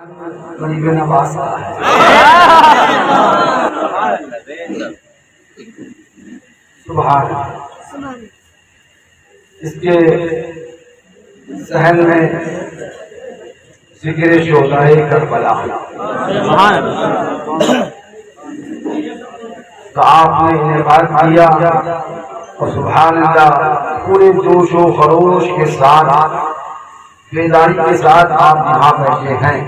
गरीब नवाज का है। सुभान इसके सहन में जिक्र शोदाए करबला तो आपने इन्हें बात किया और सुभान अल्लाह पूरे जोश व खरोश के साथ बेदारी के साथ आप यहाँ बैठे हैं।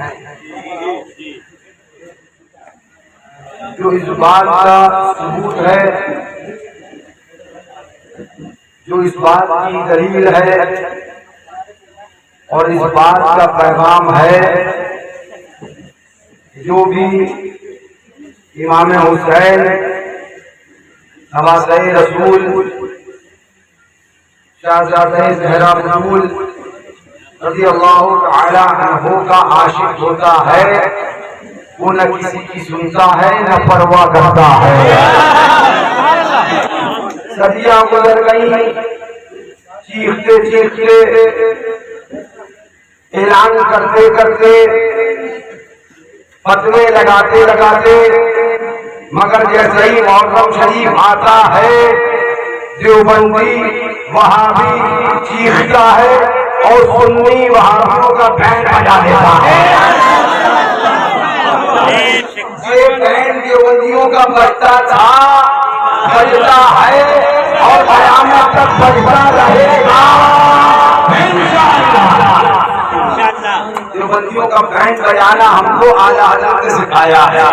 जो इस बात का सबूत है, जो इस बात की दलील है और इस बात का पैगाम है, जो भी इमाम हुसैन नवाज़े रसूल शाहज़ादे ज़हरा बतूल रज़ी अल्लाह तआला अन्हु का आशिक होता है, वो न किसी की सुनता है न परवाह करता है। सदियां गुजर गई, चीखते चीखते ऐलान करते करते फतवे लगाते लगाते, मगर जैसे ही मुहर्रम शरीफ आता है देवबंदी वहाबी चीखता है और सुन्नी वहाबियों का बैंड बजा देता है। ये बैंड देवबंदियों का बजता था, बजता है और कयामत तक बजता रहेगा। देवबंदियों का बैंड बजाना हमको आला हज़रत ने सिखाया है,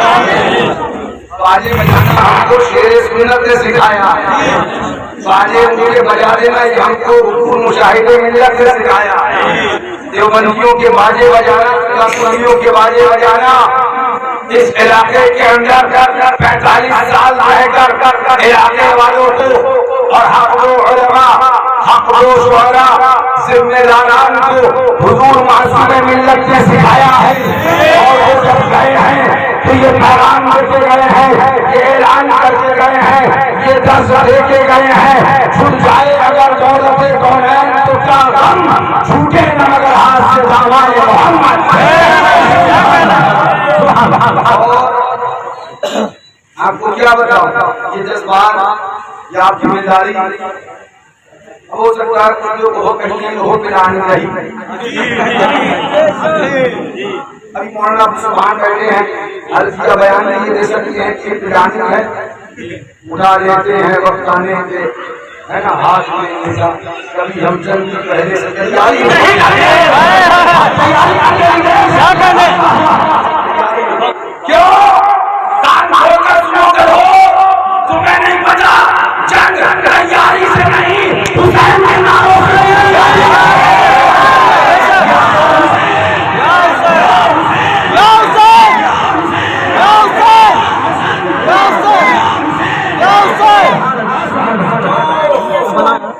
बाजे बजाना हमको शेरे सुन्नत ने सिखाया है, बाजे मुझे बजा देना ये हमको मुशाहिदे मिल्लत ने सिखाया है। देवबंदियों के बाजे बजाना, सुन्नियों के बाजे बजाना इस इलाके के अंदर 45 साल रहकर इलाके वालों को और जिम्मेदारान को हुजूर मासूम मिल्लत ने सिखाया है। और वो जब गए हैं तो ये पैगाम देके गए हैं, ये ऐलान करके गए हैं, ये दर्ज देके गए हैं, छूट जाए अगर दौलत कौनैन तो क्या गम, छूटे न मगर हाथ से दामाए मोहम्मद। आपको क्या बताओ, ये जज्बात या आप जिम्मेदारी हो सकता है कुछ लोग हो कहीं हो पिलानी रही। अभी मौलाना सुभान बैठे हैं, अलफिया बयान नहीं दे सकते हैं कि पिलानी है, उठा लेते हैं वक्त आने पे, है ना, हाथ में ऐसा। कभी हम चल की पहले से तैयारी क्यों कान खोलकर सुनो करो, तुम्हें नहीं पता जंग तैयारी से नहीं हुसैन के नारों से।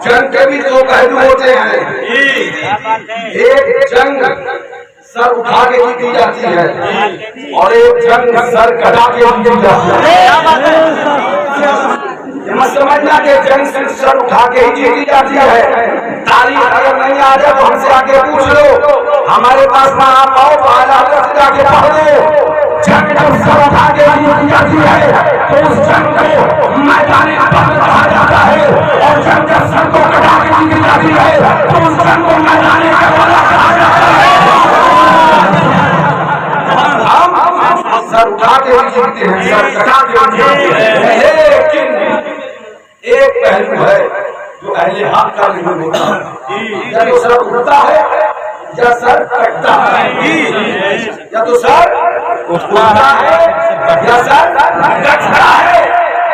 जंग के भी दो पहलू होते हैं, एक जंग सर उठा के जीती जाती है और एक जंग सर कटा के जीती जाती है। मत समझना कि जंग सर उठा के ही जीती जाती है। तारीख अगर नहीं आ जाए तो हमसे आके पूछ लो, हमारे पास ना आप आओ तो आला हज़रत से जाके पढ़ लो। जंग जब सर उठा के जीती जाती है तो उस जंग को मैदान अक़सा कहा जाता है, और जंग जब सर को कटा के जीती जाती है तो उस जंग को मैदान करबला कहा जाता है। सर उठा के भी जीतते हैं, सर कटा के भी जीतते हैं, लेकिन एक पहलू है जो अहले हक का नहीं होता, या तो सर उठता है या सर कटता है, या तो सर उठता है या सर कटता है,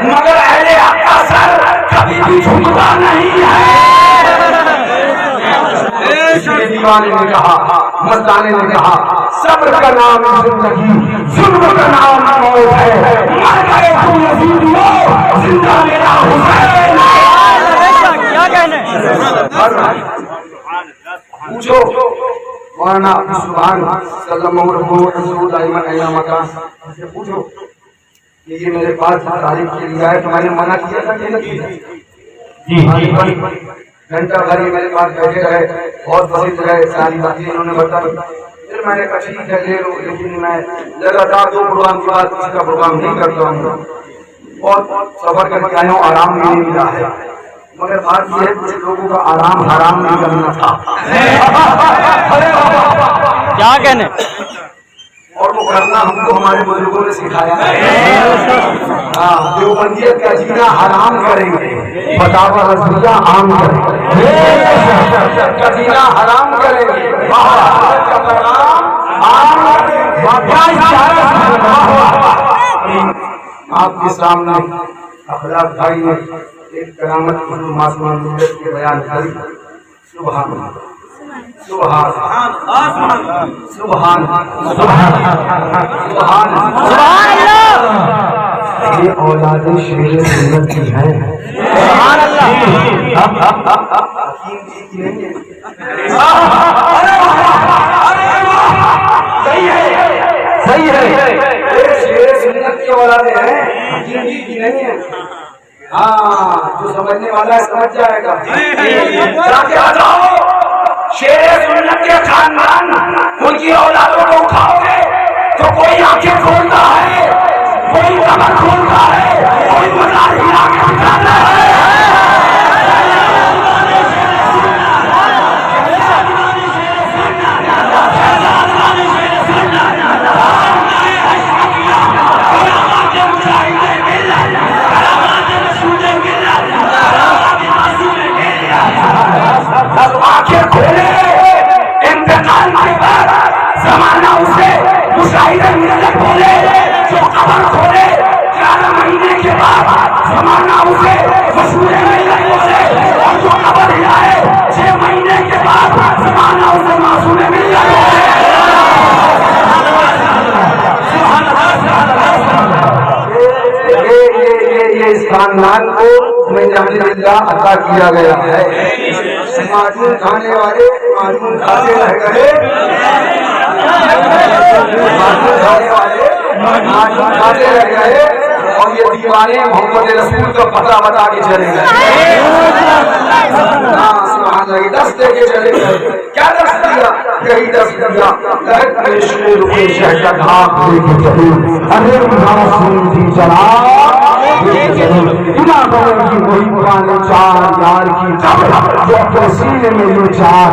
मगर अहले हक का सर कभी भी झुकता नहीं है। दीवाने ने कहा, मस्ताने ने कहा, सब्र का नाम जिंदगी, जुल्म का नाम मौत है, मर गए तुम यजीदियो, जिंदा मेरा हुसैन। क्या कहने पूछो मौलाना सुभान सल्लल्लाहु अलैहि वसल्लम से पूछो कि ये मेरे पास तारीख के लिए आए तो मैंने मना किया था कि नहीं किया? जी घंटा भर मेरे पास बैठे रहे, बहुत प्रसिद्ध रहे, सारी बातें इन्होंने बताई। फिर मैंने कहा ठीक है ले लो, लेकिन मैं लगातार 2 प्रोग्राम के बाद इसका प्रोग्राम नहीं करता हूँ। बहुत सफर करके आया हूँ, आराम नहीं मिला है, मगर बात यह है कुछ लोगों का आराम हराम नहीं करना था। क्या कहने, और वो करना हमको हमारे बुजुर्गों ने सिखाया है। हाँ, देवबंदियत का जीना हराम करेंगे, बतावा रसगुल्ला आम करेंगे, का जीना हराम करेंगे, आपके सामने अखलाक भाई ने एक करामत मासूम के बयान करी। सुभान सुभान सुभान सुभान सुभान, ये औलादे शेर सुन्नत की है। सुभान अल्लाह। हकीम जी की नहीं है, सही है सही है, ये शेर सुन्नत की औलादे हैं, हकीम जी की नहीं है। हाँ, जो समझने वाला है समझ जाएगा। शेर सुन्नत के खानदान उनकी औलादों को उठाओगे तो कोई आंखें खोलता है, कोई कमर खोलता है, कोई मजार हिला के दिखाता है। आंखें खोले इंतकाल के बाद जमाना उसे मुशाहिदे मिलत बोले, जो खबर खोले 11 महीने के बाद जमाना उसे मशहूरे मिलत बोले, और जो खबर हिलाए 6 महीने के बाद जमाना उसे मासूमे मिलत बोले। ये इस खानदान को मैं जानिल्लाह अता किया गया है। माजून खाने वाले माजून खाते रह गए, माजून खाने वाले माजून खाते रह गए, और ये दीवाने मोहम्मद रसूल का पता बता के चले गए। दस दे के चले गए, क्या दस दिया, यही दस दिया। वही पुराने 4 यार की जो अपने सीने में ये 4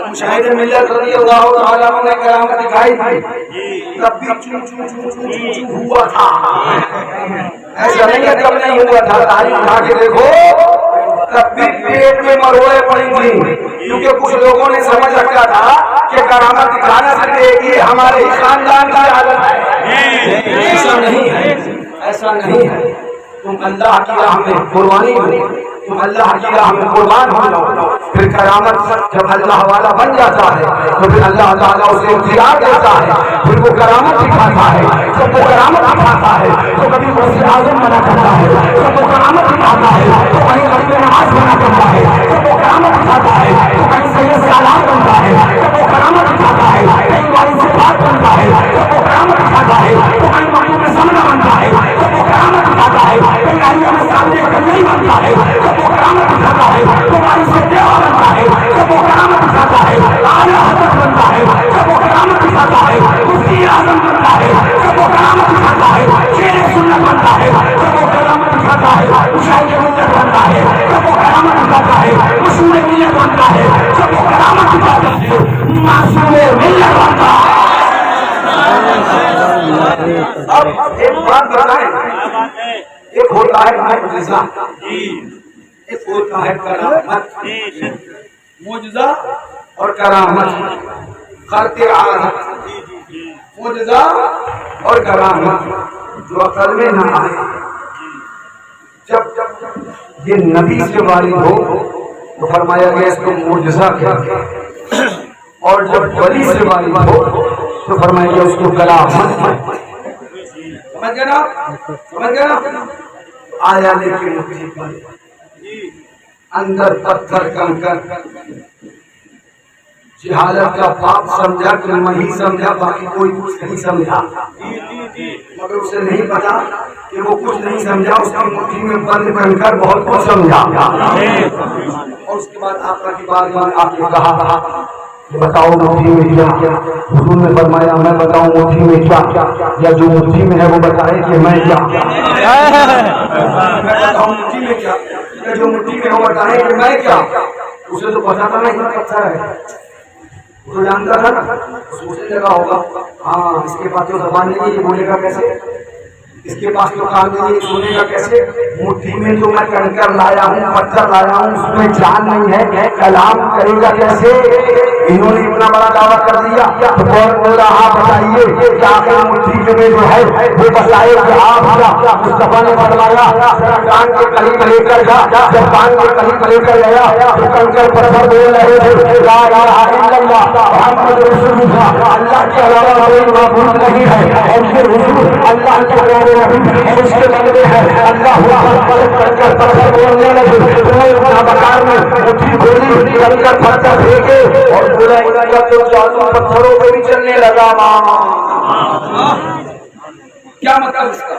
मुशाहिदे मिल्लत रज़ियल्लाहु ताला अन्हु ने करामत दिखाई थी, तब भी चू हुआ था। ऐसा नहीं है कब नहीं हुआ था, तारीख उठा के देखो, तब भी पेट में मरोड़े पड़ी थी, क्योंकि कुछ लोगों ने समझ रखा था कि करामत दिखाना सिर्फ ये हमारे ही खानदान की आदत है। ऐसा नहीं है, ऐसा नहीं है। तुम अल्लाह की राह में कुर्बानी हो, तुम अल्लाह की राह में कुर्बान हो जाओ, फिर करामत जब अल्लाह वाला बन जाता है तो फिर अल्लाह ताला उसे इख्तियार देता है, फिर वो करामत दिखाता है। जब वो करामत दिखाता है तो कभी गौसे आज़म बना करता है, जब वो करामत दिखाता है तो कहीं कभी नमाज बना करता है, जब वो करामत दिखाता है तो कहीं सैयद सालार बनता है, जब वो करामत दिखाता है कहीं वाली से बात बनता है, जब वो करामत दिखाता है तो कहीं मानू में समझ बनता है, जब वो करामत दिखाता है कहीं आलिया में सामने नहीं बनता है, जब वो करामत दिखाता है तो वाली से देवा बनता है, जब वो करामत दिखाता है आला हज़रत बनता है, जब वो करामत दिखाता है मुफ्ती आज़म बनता है, जब वो करामत दिखाता है शेर सुन्नत बनता है, जब वो करामत दिखाता है मुशाहिदे मिल्लत बनता है, जब वो करामत दिखाता है मशहूरे मिल्लत बनता है, जब वो करामत दिखाता है मासूमे मिल्लत बनता है। अब एक बात बताएं, एक होता है मुआजिज़ा, एक होता है करामत। मुआजिज़ा और करामत खर्क़े आदत, मुआजिज़ा और करामत जो अकल में ना आए। जब ये नबी से वारिद हो तो फरमाया गया इसको मुआजिज़ा कहते हैं, और जब वली से वारिद हो तो फरमाया गया उसको करामत। समझ गए ना, समझ गए ना। आया लेके मुट्ठी पर, अंदर पत्थर कंकर, जिहालत का पाप समझा कि मैं ही समझा, बाकी कोई कुछ नहीं समझा, मगर उसे नहीं पता कि वो कुछ नहीं समझा, उसकी मुट्ठी में बंद कंकर बहुत कुछ समझा। और उसके बाद आपका की बात आपने कहा बताओ मुट्ठी में क्या, हुजूर ने फरमाया मैं बताऊं मुट्ठी में क्या, या जो मुट्ठी में है वो बताए कि मैं क्या। मैं बताऊं मुट्ठी में क्या, या जो मुट्ठी में है वो बताए कि मैं क्या। उसे तो पता था ना इतना पत्थर है, वो तो जानता था ना, सोचने लगा होगा हाँ इसके पास तो जबान नहीं है, ये बोलेगा कैसे, इसके पास तो कान नहीं है, सुनेगा कैसे। मुट्ठी में तो मैं कंकर लाया हूँ, पत्थर लाया हूँ, उसमें जान नहीं है, कलाम करेगा कैसे। इन्होंने इतना बड़ा दावा कर दिया तो कौन बोला हाँ बताइए क्या आखिर मुट्ठी में जो है वो बताए कि आप मुस्तफा ने फरमाया कान के करीब लेकर जा। जब कान के करीब लेकर गया तो कंकर पत्थर बोल रहे थे ला इलाहा इल्लल्लाह मुहम्मद रसूलुल्लाह, अल्लाह के अलावा कोई माबूद नहीं है, और ये हुजूर अल्लाह के प्यारे नबी उसके बंदे हैं। अल्लाह कंकर पत्थर बोलने लगे, बकार में मुट्ठी बोली, कंकर पत्थर फेंके और पूरा इनका तो जादू पत्थरों पे भी चलने लगा। क्या मतलब इसका,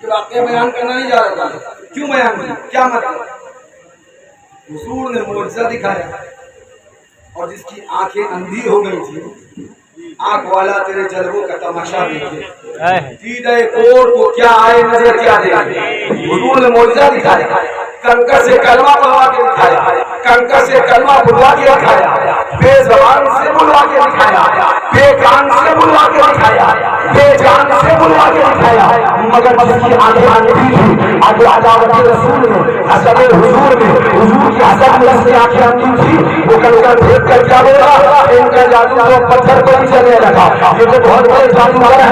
जो वाकया बयान करना नहीं जा रहा था, क्यों बयान किया, क्या मतलब। हुजूर ने मुआजिजा दिखाया और जिसकी आंखें अंधी हो गई थी, आंख वाला तेरे जलवों का तमाशा देखे, सीधे कोर को क्या आए नजर क्या दे। हुजूर ने मुआजिजा दिखाया, कंकर से कलमा बुलवा के दिखाया, कंकर से कलमा बुलवा के दिखाया, बेजबान से बुलवा के दिखाया, बेकान से बुलवा के दिखाया, बेजान से बुलवा के दिखाया। मगर जिसकी आंखें अंधी थी, आगे अदावत रसूल ने हसन हुजूर ने हुजूर की हसन में उसकी आंखें अंधी थी, वो कंकर फेंक कर क्या बोला, इनका जादू तो पत्थर को ही चलने लगा, ये तो बहुत बड़े जादूगर है।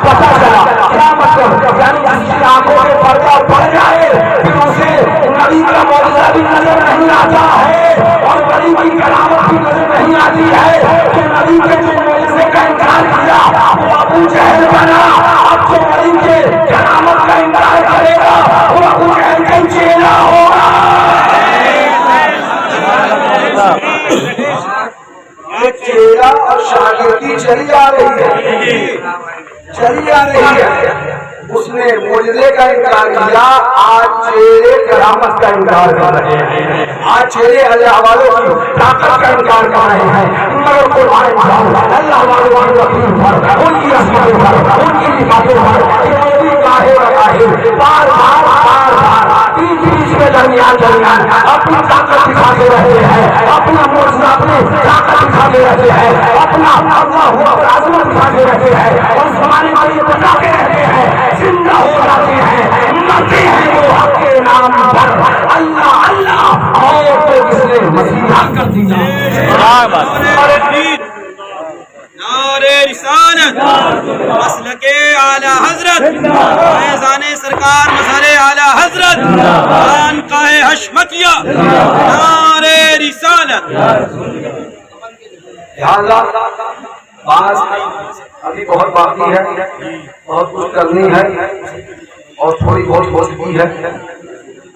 पता चला क्या मतलब, यानी जिसकी आंखों में पर्दा पड़ जाए फिर उसे नबी का मौजूदा भी नजर नहीं आता है और नबी की करामत भी नजर नहीं आती है कि नबी के जो मौजूदे का इनकार किया वो अबू जहल बना। अब जो नबी के करामत का इनकार करेगा वो अबू जहल का चेला होगा। चेला और शागिर्दी चली आ रही है, चली आ रही है। उसने मुजरे का इनकार किया, आज चेले करामत का इनकार कर रहे हैं, आज चेले अल्लाह वालों की ताकत का इनकार कर रहे हैं। मगर कुरान अल्लाह वालों पर, उनकी रस्मों पर, उनकी लिफाफों पर बार बार बार बार बीच में दरमियान दरमियान अपनी ताकत दिखाते रहते हैं, अपना मोर्चा अपनी ताकत दिखाते रहते हैं, अपना आजमत दिखाते रहते हैं और जमाने को ये बताते रहते हैं, जिंदा हो जाते हैं, मरते हैं वो आपके नाम पर। अल्लाह अल्लाह और तो किसने मसीहा कर दिया। नारे रिसालत मसलके आला हजरत फैज़ाने सरकार मसले आला हजरत खानकाहे हशमतिया नारे रिसालत। बात अभी बहुत बाकी है, बहुत कुछ करनी है और थोड़ी बहुत हो चुकी है।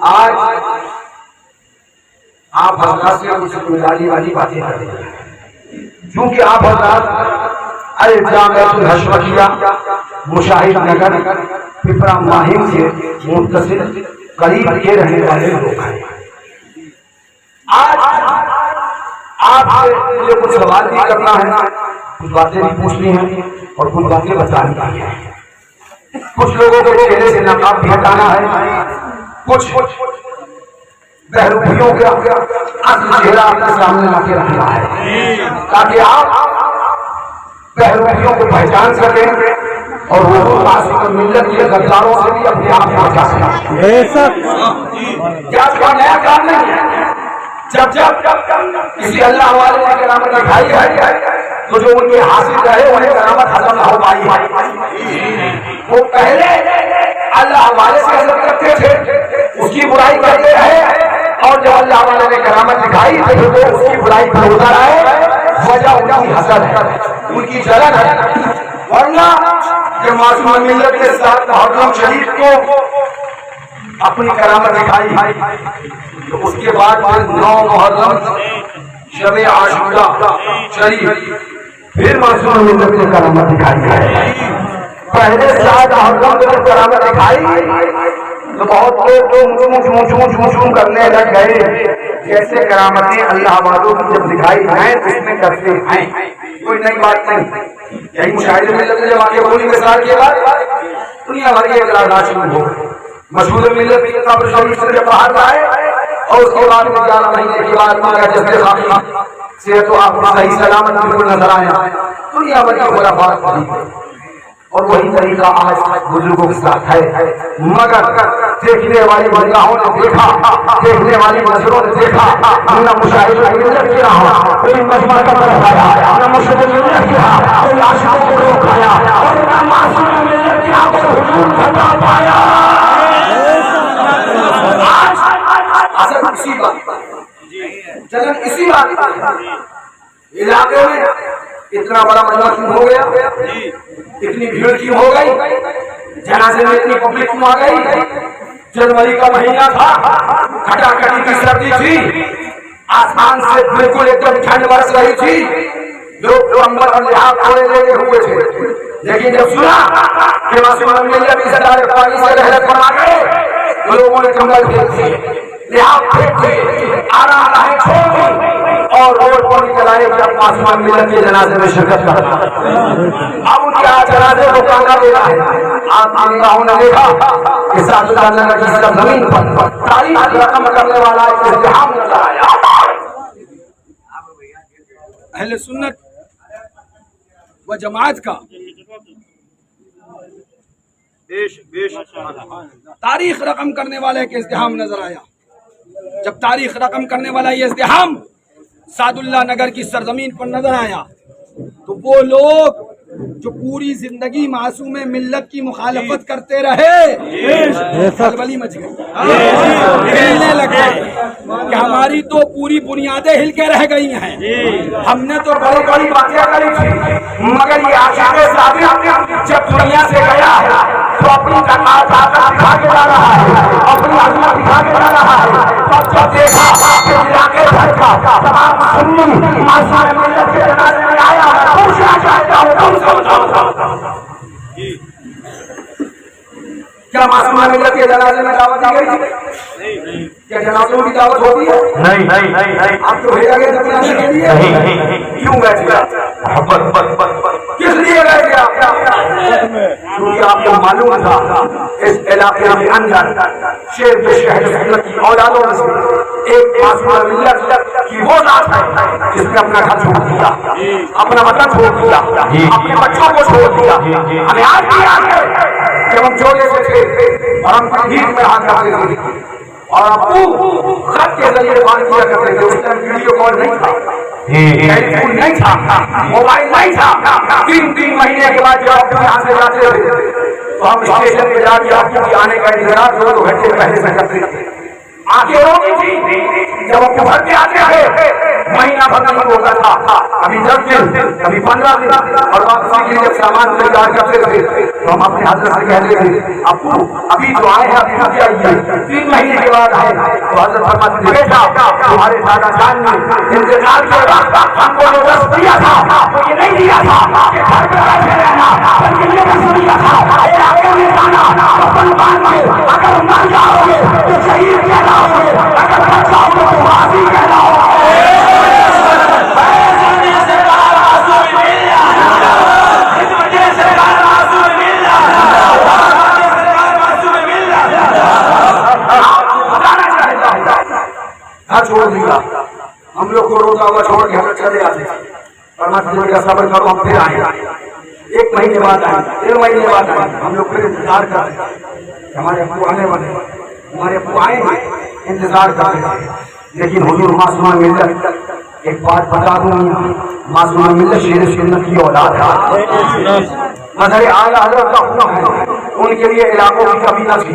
आज आप हजरात से कुछ गुजारी वाली बातें करें, क्योंकि आप हजरात अल-जामिअतुल हशमतिया मुशाहिद नगर पिपरा माहिम से मुत्तसिल करीब के रहने वाले लोग हैं। आज आपसे मुझे कुछ सवाल भी करना है, कुछ बातें भी पूछनी है और कुछ बातें बतानी है। कुछ लोगों को चेहरे से नकाब भी हटाना है, कुछ बहरूपियों का असली चेहरा अपने सामने लाके रखना है ताकि आप बहरूपियों को पहचान सकें और वो मिल्लत के गद्दारों से भी अपने आप को बचा सकें। क्या नया काम नहीं है। जब किसी अल्लाह वाले ने करामत दिखाई है तो जो उनके हासिल रहे उन्हें करामत खत्म ना हो पाई। वो पहले अल्लाह वाले से हसद करते थे, उसकी बुराई करते रहे और जब अल्लाह वाले ने करामत दिखाई तो वो उसकी बुराई पर उतर आए। वजह उनकी हसद है, उनकी जलन है। वरना जब मासूम मिल्लत के साथ मुहर्रम शरीफ को अपनी करामत दिखाई तो उसके बाद 9 मुहर्रम शब आशूरा शरीफ फिर मासूम मिल्लत ने करामत दिखाई है। पहले 7 मुहर्रम को करामत दिखाई तो बहुत लोग झूम करने लग गए। जैसे करामतें अल्लाह वालों की जब दिखाई जाए तो इसमें करते हैं, कोई नई बात नहीं। यही मुशाहिदे में जब आगे बोली मिसाल के बाद दुनिया भर के इतराज़ात शुरू हो गए। मशहूर मिल्लत की किताब शरीफ से जब बाहर आए और उसके बाद 11 महीने की बाद मांगा जैसे बाकी सेहत तो आपको सही सलामत बिल्कुल नजर आया। दुनिया भर की खुराफात थी और वही तरीका आज बुजुर्गों के साथ है। मगर देखने वाली निगाहों ने देखा, देखने वाली नजरों ने देखा, न मुशाहिद मिल्लत किया, कोई मजमा का तरफ आया, न मुशाहिद मिल्लत किया, कोई आशिकों को रोक आया, और न मासूम मिल्लत किया, कोई हुजूम फरमा पाया। असल इसी बात चलन इसी बात इलाके में इतना बड़ा मजमा क्यों हो गया, इतनी भीड़ क्यों हो गई, जनाजे में इतनी पब्लिक क्यों आ गई। जनवरी का महीना था, खटाखटी की सर्दी थी, आसमान से बिल्कुल एकदम ठंड बरस रही थी, लोग अंबर और लिहाज थोड़े लेके हुए थे। लेकिन जब सुना कि मासूम मिल्लत की सरदार पानी से रहमत फरमा गए तो लोगों ने कंबल फेंक दिए, लिहाज फेंक दिए, आराम राहें छोड़ दी और रोड पर चलाए जब मासूम मिल्लत के जनाजे में शिरकत करना। अब उनके जनाजे को कांधा दे रहा है। आप निगाहों ने देखा कि सादुल्लाह नगर की जमीन पर तारीख रकम करने वाला एक इल्तिहाम नजर आया। अहले सुन्नत व जमात का तारीख रकम करने वाला एक इज्तिहाम नजर आया। जब तारीख रकम करने वाला ये इज्तिहाम सादुल्लाह नगर की सरजमीन पर नजर आया तो वो लोग जो पूरी जिंदगी मासूम मिल्लत की मुखालफत करते रहे खलबली मच गई, हिलने लग गए कि हमारी तो पूरी बुनियादें हिल के रह गई हैं। हमने तो बड़ी बड़ी बातें करी थी, मगर ये आशिक़े सादिक़ जब दुनिया से गया है तो अपनी ताकत दिखा के जा रहा है, अपनी अज़मत दिखा के जा रहा है। तब जब देखा कि इलाके भर का तमाम सुन्नी मासूम मिल्लत के जनाजे में आया है, पूछना चाहता हूँ तुम क्या मासूम मिल्लत के जनाजे में दावत दी गई थी? क्या जनाजों की दावत होती है? नहीं। आप तो भेजा गए थे बुलाने के लिए? क्यों गए थे? किस लिए गए थे आप? क्योंकि आपको मालूम था इस इलाके के अंदर शेर के शहर की औलादों में से एक मासूम मिल्लत की वो जात है जिसने अपना घर छोड़ दिया, अपना वतन छोड़ दिया, अपने बच्चों को छोड़ दिया। हमें आज भी याद है जब हम छोटे से थे और हम तकदीर में हाथ रखते थे और अबू खत के जरिए बात किया करते थे। उस टाइम वीडियो कॉल नहीं था, टेलीफोन नहीं था, मोबाइल नहीं था। 3 महीने के बाद जब आप यहाँ से जाते थे तो हम स्टेशन पे जाके आपके आने का इंतजार 2 घंटे पहले से करते थे। आगे रोकी थी जब हम घर के आते थे, महीना भर नहीं होता था, कभी 10 दिन, कभी 15 दिन। और वापसी के लिए जब सामान तैयार करते थे तो हम अपने हजरत से कहते थे आपको अभी जो आए हैं अभी रुक जाइए, 3 महीने के बाद आए तो हजरत फरमाते थे बेटा तुम्हारे दादा जान ने इंतजार किया, हमको जो दस दिया था तो ये नहीं दिया था कि घर पे बैठे रहना, बल्कि ये दस दिया था इलाके में जाना, अपन बांध के अगर मर जाओगे तो शहीद कहलाओगे, अगर बच जाओगे तो गाजी कहलाओगे। छोड़ दिया, हम लोग को रोता हुआ छोड़ के हम चले आते परमात्मा का सब्र करो, हम फिर आए। 1 महीने बाद आए, 1 महीने बाद आए, हम लोग फिर इंतजार कर रहे हमारे अब्बू आने वाले, हमारे अब्बू आएंगे, इंतजार कर रहे। लेकिन हुजूर मासूम मिल्लत एक बात बता दूं, मासूम मिल्लत शेर सुन्नत की औलाद है, मज़हर आला हज़रत का हुक्म है। उनके लिए इलाकों की कमी न थी,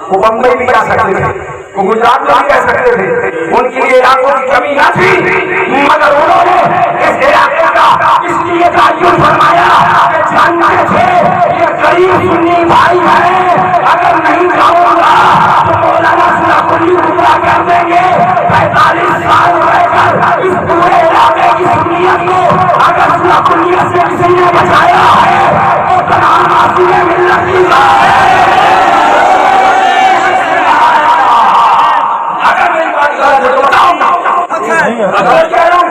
वो बम्बई भी जा सकते थे, वो गुजरात में भी कह सकते थे, उनके लिए इलाकों की कमी न थी। मगर उन्होंने इस इलाके का इसलिए तायुन फरमाया कि जानते थे ये गरीब सुन्नी भाई है, अगर नहीं जाऊंगा तो मौलाना सुलाकुली पूरा कर देंगे। 45 साल रहकर इस पूरे इलाके की सुन्नियत को अगर सुलाकुलियत से किसी ने बचाया है तो तमाम मासूम मिल्लत की गलत कह रहा हूँ,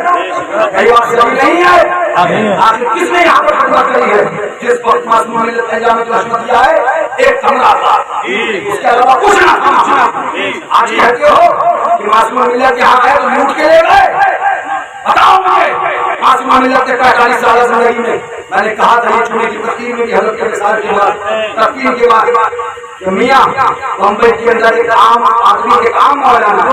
कई बात सही नहीं है। आखिर किसने यहाँ पर खतरा करी है? जिस वक्त मासूम मिल्लत ने जामे लश्कर किया है, एक कमरा था, उसके अलावा कुछ ना था। आज कहते हो कि मासूम मिल्लत यहाँ आए तो लूट के ले गए। बताओ मुझे, मासूम मिल्लत ने 45 साल जिंदगी में, मैंने कहा था ये छोटी की तकलीफ में हजरत के साल के बाद तकलीफ के बाद मियाँ बम्बई के अंदर एक आम आदमी, एक आम मौलाना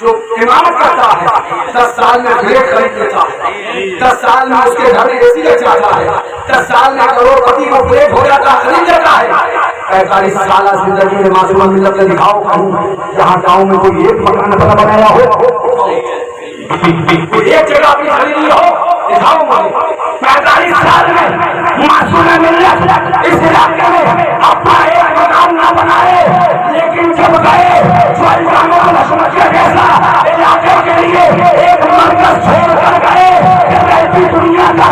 जो इमामत करता है, 10 साल में फ्लैट खरीद लेता है, 10 साल में उसके घर में एसी लग जाता है, 10 साल में करोड़पति को फ्लैट हो जाता है, खरीद लेता है। 45 साल जिंदगी में मासूम मिल्लत ने दिखाओ कहूँ जहाँ गाँव में कोई एक मकान बनाया हो, एक जगह अपनी खरीदी हो, दिखाओ मुझे। 45 साल में मासूम मिल्लत इस इलाके में अपना एक मकान न बनाए, लेकिन जब गए जैसा इलाके के लिए एक मरकज छोड़ कर गए, रहती दुनिया का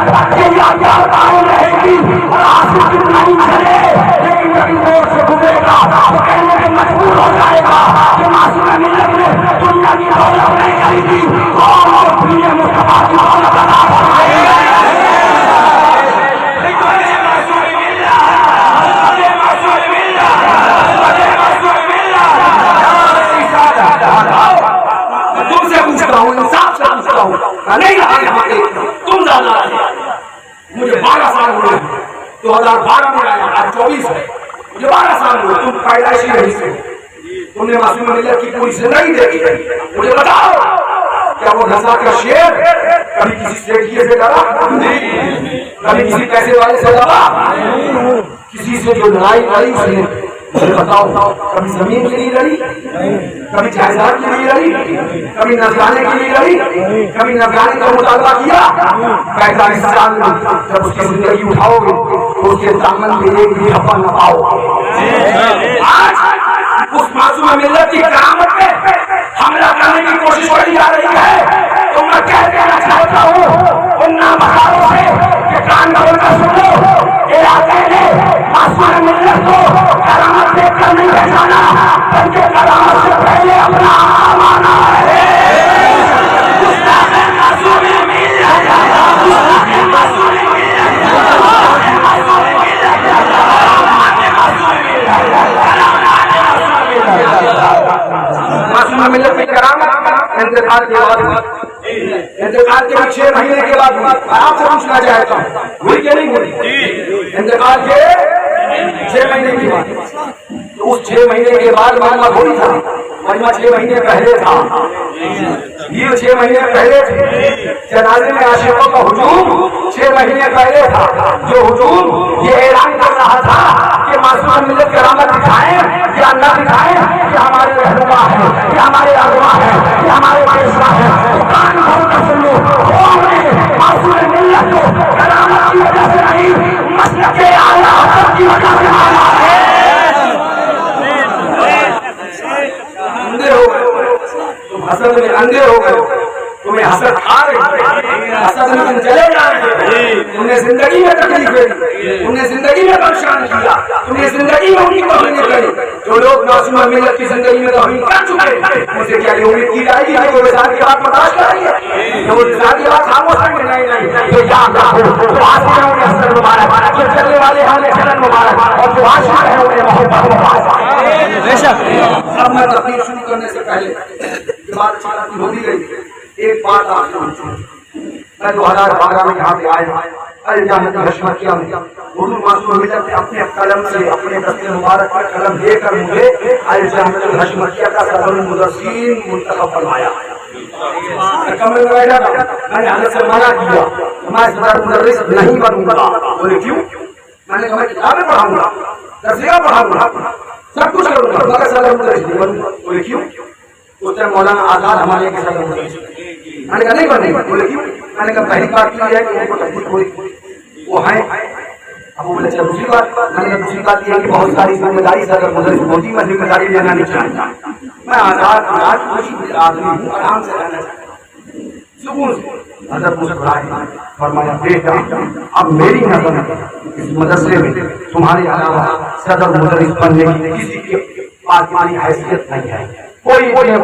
कायम रहेगी और आंसू कितना ही चले, लेकिन कभी रोड से गुजरेगा तो कहने में मजबूर हो जाएगा कि मासूम मिल्लत ने दुनिया की दौलत नहीं खरीदी और दुनिया मुस्तफा की दौलत अदा फरमाई। तुमसे पूछता हूँ, इंसाफ से पूछता हूँ, नहीं तुम ज्यादा मुझे 12 साल हुए, 2012 में आया, आज 24 है, मुझे 12 साल हुए, तुम पैदाइशी रही से, तुमने मासूम मिल्लत की पूरी जिंदगी देखी। मुझे बताओ क्या वो घसा का शेर कभी किसी सेठिए से डरा? कभी किसी पैसे वाले से डरा? किसी से जो लड़ाई लड़ी उसने, मुझे बताओ कभी जमीन के लिए लड़ी, कभी जायदाद के लिए लड़ी, कभी नजराने के लिए लड़ी, कभी नजराने का मुतालबा किया? 45 साल में जब उसकी जिंदगी उठाओगे तो उसके दामन में एक भी हवा न पाओगे। आज उस मासूम मिल्लत की करामत पे हमला करने की कोशिश करी जा रही है, तो मैं कह देना चाहता हूँ उन नामधारों से कि कान खोलकर सुन लो, इलाके ने मासूम मिल्लत को करामत देखकर नहीं पहचाना, बल्कि करामत से पहले अपना माना है। मासूम मिल्लत की करामत इंतकाल के बाद, इंतकाल के 6 महीने के बाद आपसे पूछना चाहता हूँ, हुई क्या नहीं हुई? इंतकाल के 6 महीने के बाद, तो उस 6 महीने के बाद मजमा थोड़ी था, मजमा 6 महीने पहले था। ये 6 महीने पहले थे, जनाजे में आशिकों का हुजूम 6 महीने पहले था, जो हुजूम ये ऐलान कर रहा था कि मासूम मिल्लत करामत दिखाएं या न दिखाएं, ये हमारे रहनुमा है, ये हमारे आज़मा है, ये हमारे पेशवा है। तो कान खोलकर सुन लो, मासूम मिल्लत को करामत की वजह से नहीं, मसलक के आला हज़रत की वजह से माना है। अंधे हो गए तुम, हसद में अंधे हो गए, तुम्हें हसद खा रही, हसद में तुम चले जा रहे, तुमने जिंदगी में तकलीफें दी, तुमने जिंदगी में परेशान किया, तुमने जिंदगी में उनकी तौहीन करी। जो लोग मासूम मिल्लत की जिंदगी में तौहीन कर चुके, मुझे क्या ये उम्मीद की जाएगी कि वो विसाल की बात बर्दाश्त करेंगे? वो विसाल की बात खामोश रहेंगे? नहीं, तो याद रखो, जो आते हैं उन्हें हसन मुबारक, जो चलने वाले हैं उन्हें चलन मुबारक, और जो आशिक हैं उन्हें मोहब्बत मुबारक। बेशक अब मैं तकलीफ शुरू करने से पहले बात होती गई, एक बात आप समझो, मैं 2012 में यहाँ पे आया, अल-जामिया हशमतिया में हुजूर मासूम मिल्लत ने अपने कलम से, अपने दस्ते मुबारक पर कलम देकर मुझे अल-जामिया हशमतिया का सदरुल मुदर्रिसीन मुंतखब फरमाया। कमरे में बैठा था, मैंने हज़रत से मना किया, मैं सदरुल मुदर्रिस नहीं बनूंगा। बोले क्यों? मैंने कहा मैं किताबें पढ़ाऊंगा, तस्वीरें पढ़ाऊंगा, सब कुछ करूंगा, मगर सदरुल मुदर्रिस नहीं बनूंगा। बोले क्यों? उस टाइम मौलाना आजाद हमारे के साथ, मैंने कहा नहीं बनेगा। बोले क्यों? मैंने कहा पहली बात यह है कि उनको तकलीफ हुई, वो है। अब वो बोले अच्छा दूसरी बात, मैंने कहा दूसरी बात यह है कि बहुत सारी जिम्मेदारी से अगर मुझे होती, मैं जिम्मेदारी लेना नहीं चाहता, मैं आजाद खुशी आदमी हूँ, आराम से रहना चाहता हूँ, सुकून से। हज़रत मुस्कुराए, फरमाया बेटा अब मेरी नजर में इस मदरसे में तुम्हारे अलावा सदर मुदर्रिस बनने की किसी की आसमानी हैसियत नहीं है। कोई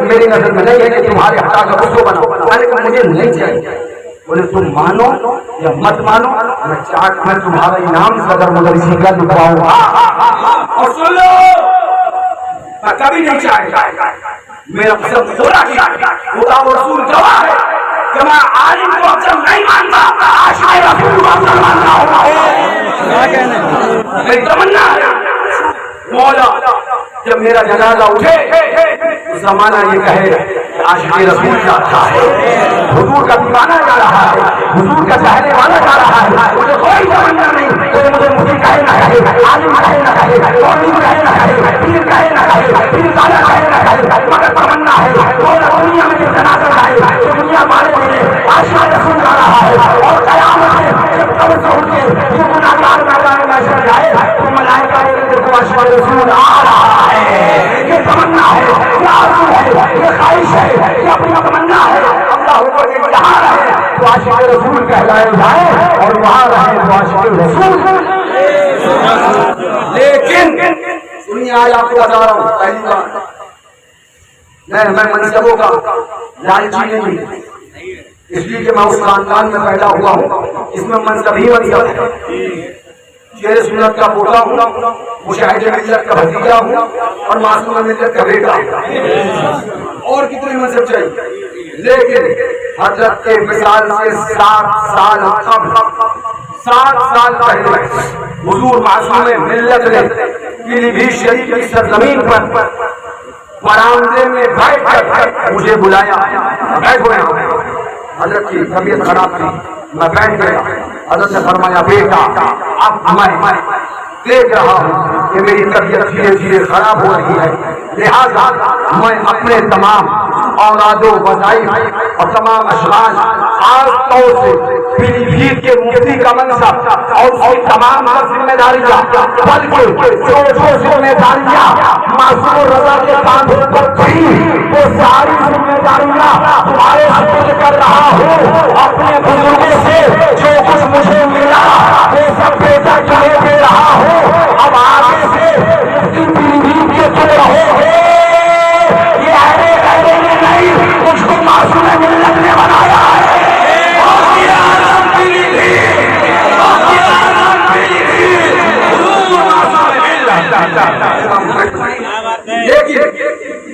मेरी नजर में नहीं है कि तुम्हारे हटा कर उसको बनाओ। मैंने कहा मुझे नहीं चाहिए। बोले तुम मानो या मत मानो, मैं चाट में तुम्हारा इनाम सदर मगर इसी का लुटवाऊंगा। और सुन लो, मैं कभी नहीं चाहेगा मेरा पसंद थोड़ा किया खुदा और रसूल गवाह है कि मैं आलिम को अफजल नहीं मानता, आशिक़ रसूल को अफजल मानता हूं। मेरी तमन्ना है मौला जब मेरा जनाजा उठे तो जमाना ये कहे आशिक़ रसूल जाता है, हुजूर का दीवाना जा रहा है, हुजूर का चाहने वाला जा रहा है। मुझे कोई तमन्ना नहीं कि मुझे मुफ्ती कहे ना कहे, आलिम कहे ना कहे, मौलवी कहे ना कहे, पीर कहे ना कहे, पीर काला कहे ना कहे, मगर तमन्ना है मौला दुनिया में जब जनाजा जाए तो दुनिया वाले बोले आशिक़ रसूल जा रहा है। और क़यामत में जब कब्र से उठ के ये गुनाहगार मैदान में महशर जाए तो मलाइका देखो आशिक़ रसूल आ रहा है। ये तमन्ना है, ये आरज़ू है, ये ख्वाहिश है, ये अपनी तमन्ना है। अल्लाह ऊपर के जहाँ रहे तो आशिक़ रसूल कहलाए जाए और वहाँ रहे तो आशिक़ रसूल। लेकिन सुनिए आज आपको बता रहा हूँ पहली बार मैं मनसबों का लालची नहीं, इसलिए कि मैं उस खानदान में पैदा हुआ हूँ इसमें मनसब ही मनसब है। शेर सुन्नत का पोता हूँ, मुशाहिद मिल्लत का भतीजा हूँ और मासूम मिल्लत का बेटा। और कितने मनसब चाहिए। लेकिन हजरत के विसाल से 7 साल पहले हुजूर मासूम मिल्लत ने पीलीभीत शरीफ की सरजमीन पर बरामदे में बैठ मुझे बुलाया। बैठो यहाँ। हजरत की तबीयत खराब थी, मैं बैठ गया। हजरत ने फरमाया बेटा अब मैं देख रहा हूँ कि मेरी तबीयत धीरे धीरे खराब हो रही है, लिहाजा मैं अपने तमाम औलादो वज़ाइफ और तमाम अशग़ाल खास तौर से पीलीभीत के मुफ्ती का मनसब और उसकी तमाम जिम्मेदारियां बल्कि जो जिम्मेदारियां मासूम रज़ा के कांधे पर थी वो सारी जिम्मेदारियां तुम्हारे सुपुर्द कर रहा हूँ। अपने बुजुर्गों से जो कुछ मुझे मिला वो सब बेटा तुम्हें दे रहा हूँ। अब आगे से पीलीभीत के तुम रहोगे, ये अरे अरे नहीं, मुझको मासूम मिल्लत ने बनाया है।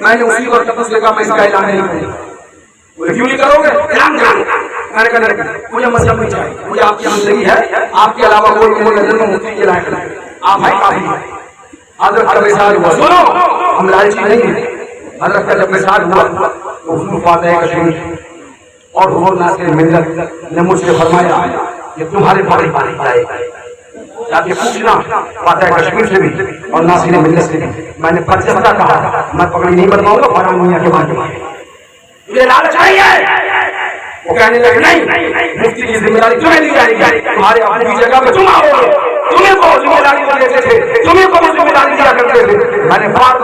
मैंने उसी वक्त तपस लगा मैं इसका ऐलान नहीं करूंगा। बोले क्यों नहीं करोगे? ऐलान करूंगा। मैंने कहा मुझे मतलब नहीं चाहिए, मुझे आपकी आमदनी है, आपके अलावा कोई मेरे नजर में मुफ्ती के लायक नहीं, आप है काफी। हजरत का विसाल हुआ, सुनो हम लालची नहीं है। हजरत का जब विसाल हुआ तो हुजूर फातिह कश्मीर और हुजूर नासिर मिल्लत ने मुझसे फरमाया कि तुम्हारे बड़ी बारी आएगा, जाके पूछना फातिह कश्मीर से भी और नासिर मिल्लत से भी। मैंने फलसफा कहा मैं पगड़ी नहीं बनवाऊंगा फलां दुनिया के बाद मुझे लालच नहीं है। वो कहने लगे नहीं, मुफ्ती की जिम्मेदारी तुम्हें दी जाएगी, तुम्हारे अपने की जगह पे तुम आओगे, तुम्हें को जिम्मेदारी देते थे, तुम्हें को जिम्मेदारी दिया करते थे। मैंने बार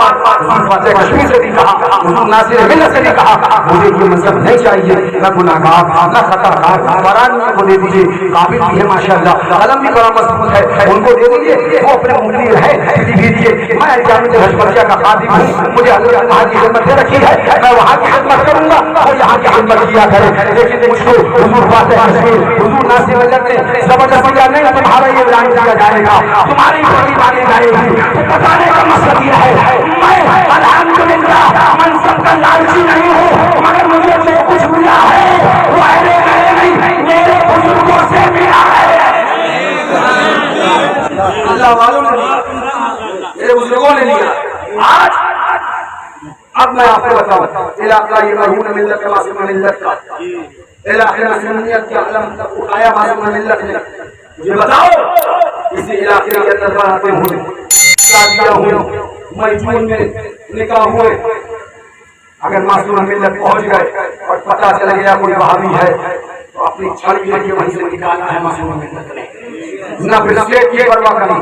फातिह कश्मीर से भी कहा, हुजूर नासिर मिल्लत से भी कहा मुझे ये मनसब नहीं चाहिए, मैं गुनाहगार मैं खताकार, फरानी को दे दीजिए, काबिल भी है माशाअल्लाह, कलम भी बड़ा मजबूत है, उनको दे दीजिए, वो अपने मुफ्ती है पीलीभीत के। मैं जामिया हजबरिया का खादिम हूँ, मुझे हजरत वहाँ की खिदमत दे रखी है, मैं वहाँ की खिदमत करूंगा और यहाँ की खिदमत किया करे। लेकिन मुझको हुजूर फातिह कश्मीर हुजूर नासिर मिल्लत ने जबरदस्ती का नहीं, तुम्हारा ये ऐलान किया जाएगा, तुम्हारी बड़ी बातें जाएगी। तो बताने का मकसद यह है मैं अल्हम्दुलिल्लाह मनसब का लालची नहीं हूँ, मगर मुझे जो कुछ मिला है वो अरे नहीं मेरे बुजुर्गों से मिला है। अल्लाह वालों ने मेरे बुजुर्गों ने लिया। आज अब मैं आपको बताऊं इलाका ये मरहूम मिल्लत का मासूम मिल्लत का इलाके में सुन्नियत के अलम उठाया मासूम मिल्लत ने। मुझे बताओ इसी इलाके के अंदर बनाते हुए शादियां हुई, मई जून में निकाह हुए, अगर मासूम मिल्लत पहुंच गए और पता चल गया कोई वहाबी है तो अपनी छड़ी लेके वहीं से निकालना है मासूम मिल्लत ने। न फिर स्टेट की परवाह करी,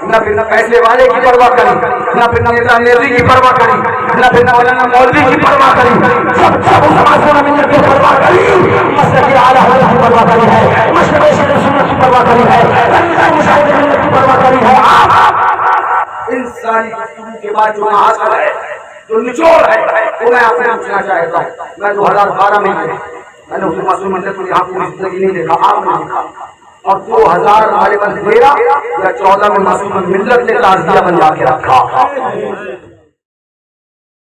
न फिर पैसे वाले की परवाह करी, न फिर नेता नेत्री की परवाह करी, न फिर मौलाना मौलवी की परवाह करी, सब उस मासूम मिल्लत की परवाह करी, मसलक आला हज़रत की परवाह करी है, मशरक़ शेर सुन्नत की परवाह करी है, मुशाहिद मिल्लत की परवाह करी है। आप इन सारी गुफ्तगू के बाद जो हासिल है, जो निचोड़ है तो मैं आपसे पूछना चाहता हूँ, मैं 2012 में मैंने उस मासूम मंदिर को यहाँ पूरी जिंदगी नहीं देखा, आपने देखा, और 2013 या 14 में मासूम मिल्लत ने ताज़िया बन जाके रखा।